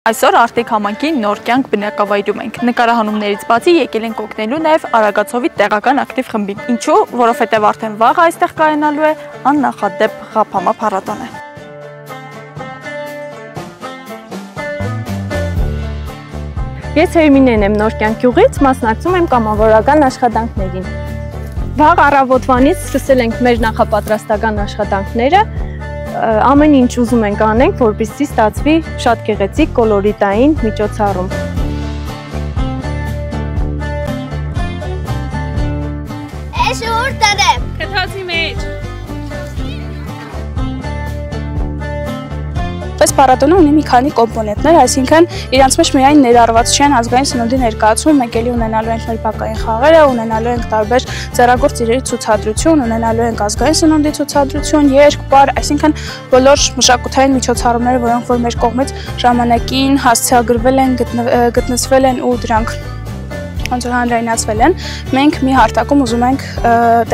Այսօր Արտիկ համայնքի նոր կյանք բնակավայրում ենք։ Նկարահանումներից բացի եկել ենք օգնելու նաև Արագածովի տեղական ակտիվ խմբին։ Ինչու? Որովհետև արդեն վաղ այստեղ կայանալու է աննախադեպ Ղափամա փառատոնը։ Ես Հերմինեն եմ նոր կյանք գյուղից, մասնակցում եմ կամավորական աշխատանքներին։ Վաղ առավոտվանից սկսել ենք մեր նախապատրաստական աշխատանքները։ Ամեն ինչ ուզում ենք անենք, որպեսզի ստացվի շատ գեղեցիկ կոլորիտային միջոցառում։ Էս ուր տրեմ։ Քթացի մեջ։ Այս փառատոնը ունի մի քանի կոմպոնենտներ, այսինքն իրանց մեջ միայն ներառված չեն ազգային սնունդի ներկայացում, մենք էլի ունենալու ենք մեր բակային խաղերը, ունենալու ենք տարբեր ձեռագործ իրերի ցուցադրություն, ունենալու ենք ազգային սնունդի ցուցադրություն, երգ, պար, այսինքն բոլոր մշակութային միջոցառումները, որոնք որ մեր կողմից ժամանակին հասցեագրվել են, գտնվել են ու դրանք ոնց որ հանրայնացվել են, մենք մի հարթակում ուզում ենք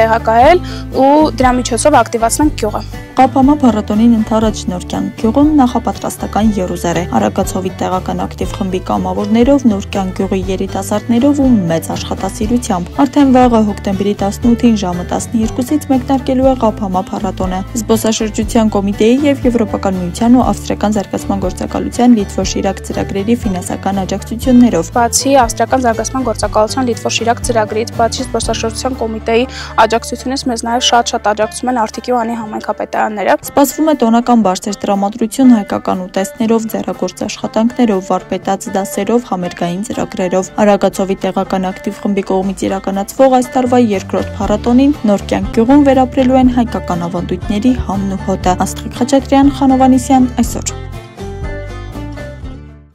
տեղակայել ու դրա միջոցով ակտիվացնենք գյուղը։ Ղափամա փառատոնին ընդառաջ նոր կյանք գյուղում նախապատրաստական եռուզեր է։ Արագածովի տեղական ակտիվ խմբի կամավորներով, նոր կյանք գյուղի երիտասարդներով ու մեծ աշխատասիրությամբ։ Արդեն վաղը հոկտեմբերի 18-ին ժամը 12-ից մեկնարկելու է Ղափամա փառատոնը։ Զբոսաշրջության կոմիտեի եւ Եվրոպական միության ու Ավստրիական զարգացման գործակալության Լիտվո-Շիրակ ծրագրերի ֆինանսական աջակցություններով։ Բացի Ավստրիական զարգացման գործակալության Լիտվո-Շիրակ ծրագրից, բացի զբոսաշրջության կոմիտեի աջակցությունից մեզ նաեւ շատ աջակցում են Արտիկի ու Անի համայնքապետարանները։ Սպասվում է տոնական բարձր տրամադրություն հայկական ուտեստներով, ձեռագործ աշխատանքներով, վարպետաց դասերով, համերգային ծրագրերով։ Արագածովի տեղական ակտիվ խմբի կողմից իրականացվող այս տարվա երկրորդ փառատոնին նոր կյանք գյուղում վերապրելու են հայկական ավանդույթների համն ու հոտը։ Աստղիկ Խաչատրյան, Խանովանիսյան, այսօր։